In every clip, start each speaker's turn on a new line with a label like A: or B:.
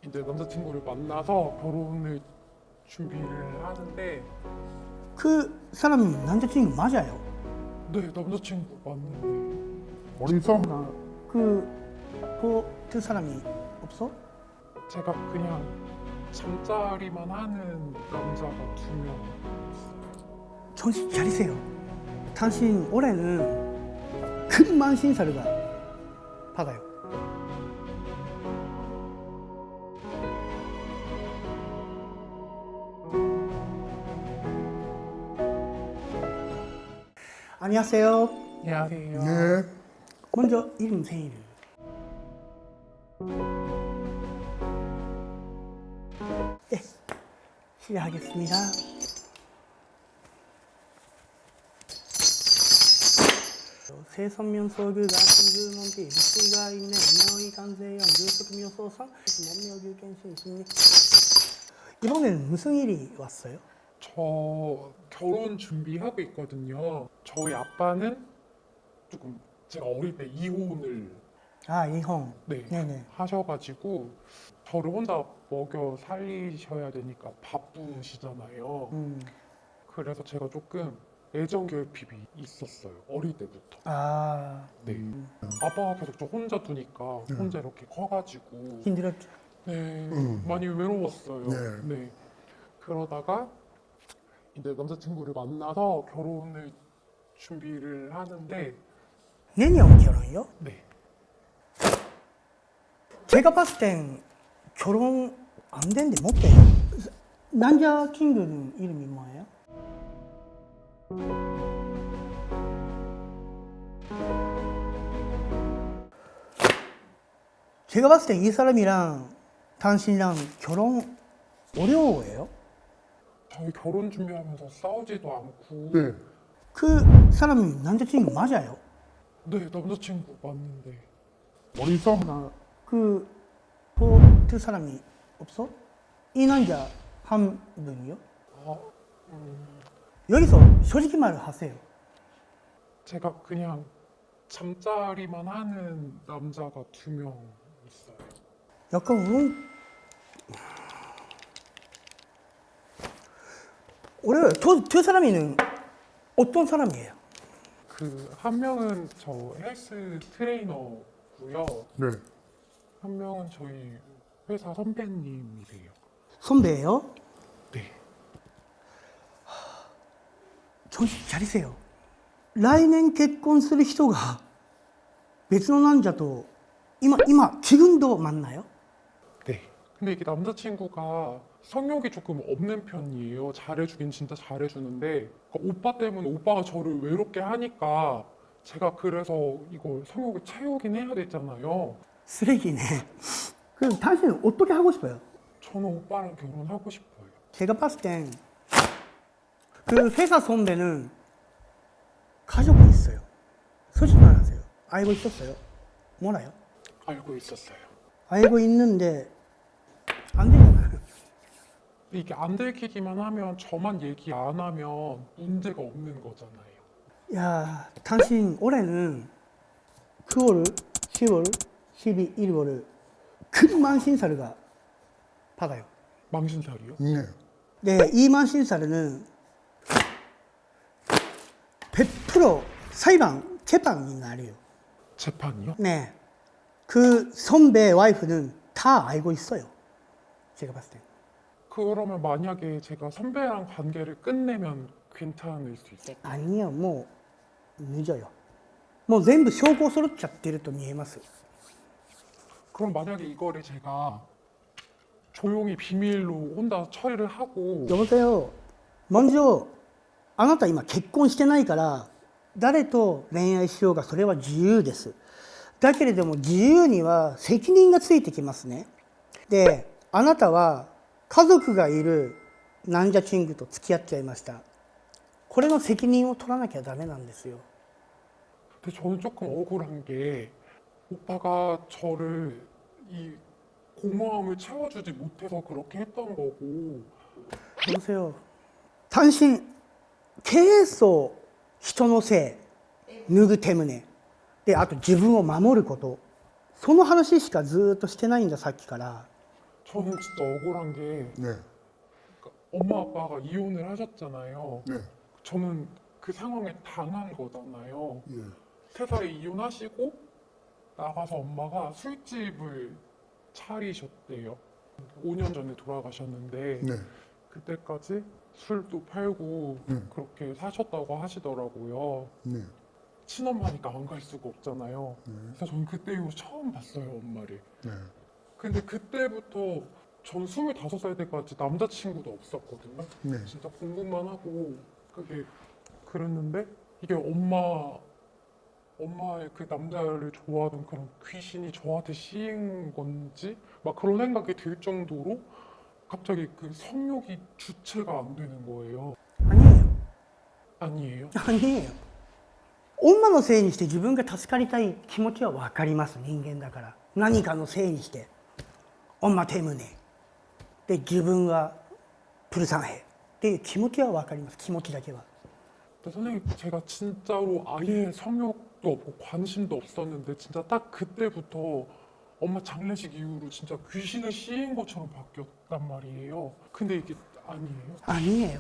A: 이제 남자친구를 만나서 결혼을 준비를 하는데
B: 그 사람이 남자친구 맞아요?
A: 네 남자친구 맞는데
C: 어디서?
B: 그 사람이 없어?
A: 제가 그냥 잠자리만 하는 남자가 2명 있어요.
B: 정신 차리세요. 당신 올해는 큰 만신사를 받아요. 안녕하세요.
A: 안녕하세요.
C: 네.
B: 먼저 이름 생일을. 네, 시작하겠습니다. 세선면소규가 신규문비 루시가 있네 명의 간세형 유속묘소상 몸묘규견신 이번에는 무슨 일이 왔어요?
A: 저 결혼 준비하고 있거든요. 저희 아빠는 조금 제가 어릴 때 이혼을
B: 아, 이형.
A: 네,
B: 네네.
A: 하셔가지고 저를 혼자 먹여 살리셔야 되니까 바쁘시잖아요. 그래서 제가 조금 애정 결핍이 있었어요. 어릴 때부터.
B: 아,
A: 네. 아빠가 계속 저 혼자 두니까 혼자 이렇게 커가지고
B: 힘들었죠.
A: 네, 많이 외로웠어요.
C: 네.
A: 네. 그러다가 이제 남자친구를 만나서 결혼을 준비를 하는데
B: 내년 결혼이요?
A: 네.
B: 제가 봤을 땐 결혼 안 되는데 못 돼요. 남자친구는 이름이 뭐예요? 제가 봤을 땐 이 사람이랑 당신이랑 결혼 어려워요?
A: 저희 결혼 준비하면서 싸우지도 않고
C: 네.
B: 그 사람이 남자친구 맞아요?
A: 네, 남자친구 맞는데
C: 어디서?
B: 그 사람이 없어? 이 남자 한 분이요?
A: 아,
B: 여기서 솔직히 말을 하세요.
A: 제가 그냥 잠자리만 하는 남자가 2명 있어요.
B: 약간 어려워요. 두 사람이는 어떤 사람이에요?
A: 그 한 명은 저 헬스 트레이너고요.
C: 네.
A: 한 명은 저희 회사 선배님이세요.
B: 선배예요?
A: 네.
B: 정신 차리세요. 来年結婚する人が別の남자と지금도 만나요?
A: 네. 근데 이게 남자친구가 성욕이 조금 없는 편이에요. 잘해주긴 진짜 잘해주는데 그러니까 오빠 때문에 오빠가 저를 외롭게 하니까 제가 그래서 이걸 성욕을 채우긴 해야 되잖아요.
B: 쓰레기네. 그럼 당신은 어떻게 하고 싶어요?
A: 저는 오빠랑 결혼하고 싶어요.
B: 제가 봤을 땐 그 회사 선배는 가족이 있어요. 솔직히 말하세요. 알고 있었어요? 몰라요?
A: 알고 있었어요.
B: 알고 있는데 안 되잖아요.
A: 근데 이게 안 들키기만 하면 저만 얘기 안 하면 문제가 없는 거잖아요.
B: 야, 당신 올해는 9월, 10월, 12, 1월을 큰 만신사를 받아요.
A: 망신살이요?
C: 네.
B: 네, 이 만신사는 100% 재판이 나요.
A: 재판이요?
B: 네. 그 선배 와이프는 다 알고 있어요. 제가 봤을 때.
A: 그러면 만약에 제가 선배랑 관계를 끝내면 괜찮을 수 있어요?
B: 아니요, 뭐 늦어요. 뭐全部証拠揃っちゃってると見えます.
A: 그럼 만약에 이거를 제가 조용히 비밀로 혼자 처리를 하고
B: 여보세요. 먼저 あなた今結婚してないから誰と恋愛しようがそれは自由です。だけれども自由には責任がついてきますね。で、あなたは家族がいる남자친구と付き合っちゃいました。これの責任を取らなきゃダメなんですよ。
A: 근데 저는 조금 억울한 게 오빠가 저를 이 공허함을 채워주지 못해서 그렇게 했던 거고
B: 여보세요. 당신 계속 人のせい、脱ぐ手胸で、あと自分を守ること、その話しかずっとしてないんださっきから。
A: 저는 진짜 억울한 게
C: 네.
A: 엄마 아빠가 이혼을 하셨잖아요.
C: 네.
A: 저는 그 상황에 당한 거잖아요.
C: 예.
A: 3살에 이혼하시고 나가서 엄마가 술집을 차리셨대요. 5년 전에 돌아가셨는데
C: 네.
A: 그때까지 술도 팔고
C: 네.
A: 그렇게 사셨다고 하시더라고요.
C: 네.
A: 친엄마니까 안 갈 수가 없잖아요.
C: 네.
A: 그래서 저는 그때 이후 처음 봤어요, 엄마를.
C: 네.
A: 근데 그때부터 전 25살 때까지 남자친구도 없었거든요.
C: 네.
A: 진짜 공부만 하고 그게 그랬는데 이게 엄마의 그 남자를 좋아하는 그런 귀신이 저한테 씌인 건지 막 그런 생각이 들 정도로 갑자기 그 성욕이 주체가 안 되는 거예요.
B: 아니에요.
A: 아니에요?
B: 아니에요.女のせいにして自分が助かりたい気持ちは分かります。人間だから何かのせいにして엄마 때문에で自分は불쌍해っていう気持ちは分かります。気持ちだけは。
A: 근데 선생님 제가 진짜로 아예 성욕도 없고 관심도 없었는데 진짜 딱 그때부터 엄마 장례식 이후로 진짜 귀신을 씌인 것처럼 바뀌었단 말이에요. 근데 이게 아니에요?
B: 아니에요.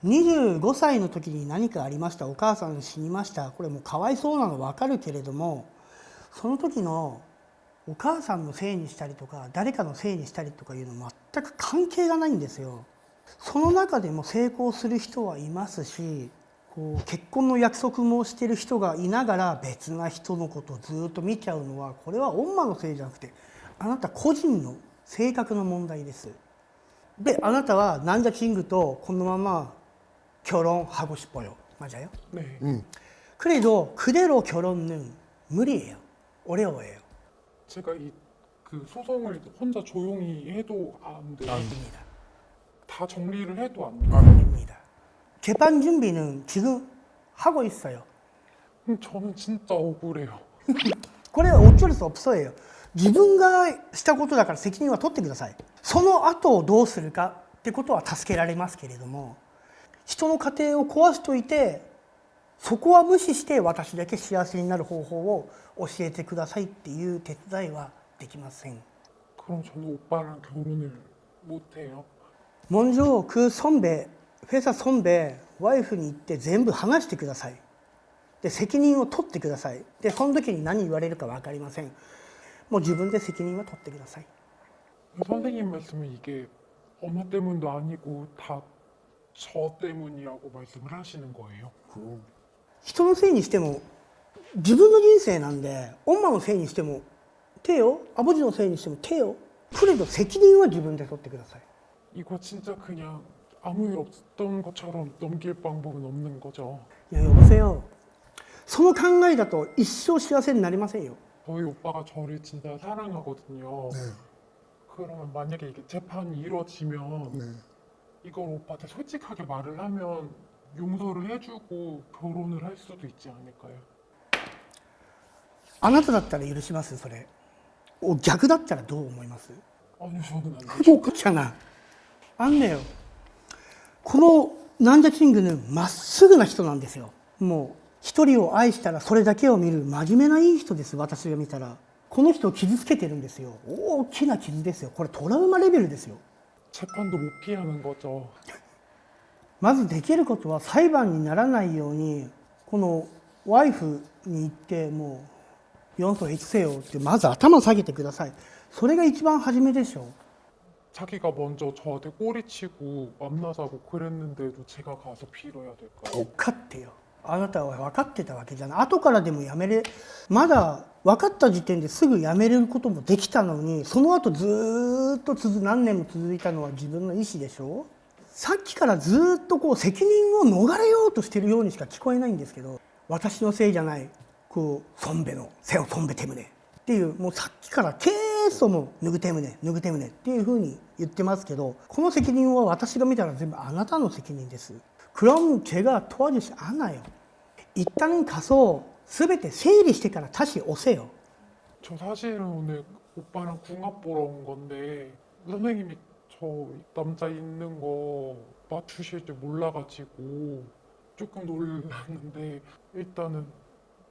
B: 25歳の時に何かありました、お母さん死にました、これもうかわいそうなの分かるけれども、その時のお母さんのせいにしたりとか誰かのせいにしたりとかいうの全く関係がないんですよ。その中でも成功する人はいますし、こう結婚の約束もしてる人がいながら別な人のことをずっと見ちゃうのは、これは女のせいじゃなくてあなた個人の性格の問題です。であなたは남자친구とこのまま결혼하고 싶어요. 맞아요?
A: 네.
B: 그래도 그대로 결혼은 무리예요. 어려워요.
A: 제가 이 그 소송을 혼자 조용히 해도 안 돼요.
B: 됩니다.
A: 다 정리를 해도 안 돼요.
B: 됩니다. 재판 준비는 지금 하고 있어요.
A: 저는 진짜 억울해요.
B: これは어쩔 수 없어요. 自分がしたことだから責任は取ってください。その後どうするかってことは助けられますけれども、人の家庭を壊しといてそこは無視して私だけ幸せになる方法を教えてくださいっていう手伝いはできません。
A: 그럼 저는 오빠랑 결혼을 못 해요.
B: 먼저 그 선배, 회사 선배 와이프に行って全部話してください。で責任を取ってください。でその時に何言われるか分かりません。もう自分で責任は取ってください。
A: 선생님 말씀은 이게 엄마 때문도 아니고 다 저 때문이라고 말씀을 하시는 거예요.
C: 그럼.
B: 人のせいにしても自分の人生なんで、엄마のせいにしても돼요。아버지のせいにしても돼요。그래도責任は自分で取ってください。
A: 이거 진짜 그냥 아무 일 없었던 것처럼 넘길 방법은 없는 거죠.
B: いや여보세요。その考えだと一生幸せになりませんよ。
A: 저희 오빠가 저를 진짜 사랑하거든요.
C: 네.
A: 그러면 만약에 이게 재판이 이루어지면
C: 네.
A: 이걸 오빠한테 솔직하게 말을 하면 용서를 해주고 결혼을 할 수도 있지 않을까요?
B: あなただったら許しますそれ。逆だったらどう思います？
A: 아니요, 저는 안 돼요.
B: 그렇잖아. 안 돼요. この남자친구는まっすぐな人なんですよ。もう一人を愛したらそれだけを見る真面目ないい人です。私が見たらこの人を傷つけてるんですよ。大きな傷ですよ。これトラウマレベルですよ。
A: 재판도 못 피하는 거죠.
B: まずできることは裁判にならないようにこのワイフに言ってもう4歳せよってまず頭下げてください。それが一番初めでしょう。
A: 자기가 먼저 저한테 꼬리치고 만나자고 그랬는데도 제가 가서 빌어야 될까요?
B: 分かってよ。あなたは分かってたわけじゃない。後からでもやめれ、まだ分かった時点ですぐやめることもできたのに、その後ずーっと何年も続いたのは自分の意思でしょ。さっきからずーっとこう責任を逃れようとしてるようにしか聞こえないんですけど、私のせいじゃない、こう선배のせよ선배 때문에っていう、もうさっきから계속も누구 때문에 누구 때문에っていうふうに言ってますけど、この責任は私が見たら全部あなたの責任です。그럼 제가 도와주지 않아요. 일단은 가서全て整理してから다시 오세요.
A: 저 사실은 오늘 오빠랑 궁합 보러 온 건데 선생님이 저 남자 있는 거 맞추실 줄 몰라가지고 조금 놀랐는데 일단은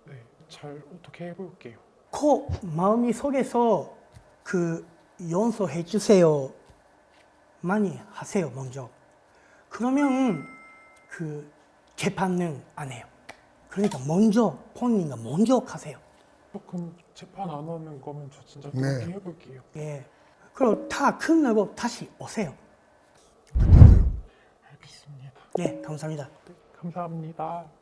A: 네, 잘 어떻게 해볼게요.
B: 코 마음이 속에서 그 용서해 주세요 많이 하세요 먼저. 그러면 그 재판은 안 해요. 그러니까 먼저 본인가 먼저 가세요.
A: 조금 재판 안 하는 거면 저 진짜
C: 네.
A: 그렇게 해볼게요.
B: 예. 그리고 다 끝나고 다시 오세요.
A: 알겠습니다.
B: 네, 감사합니다.
A: 감사합니다.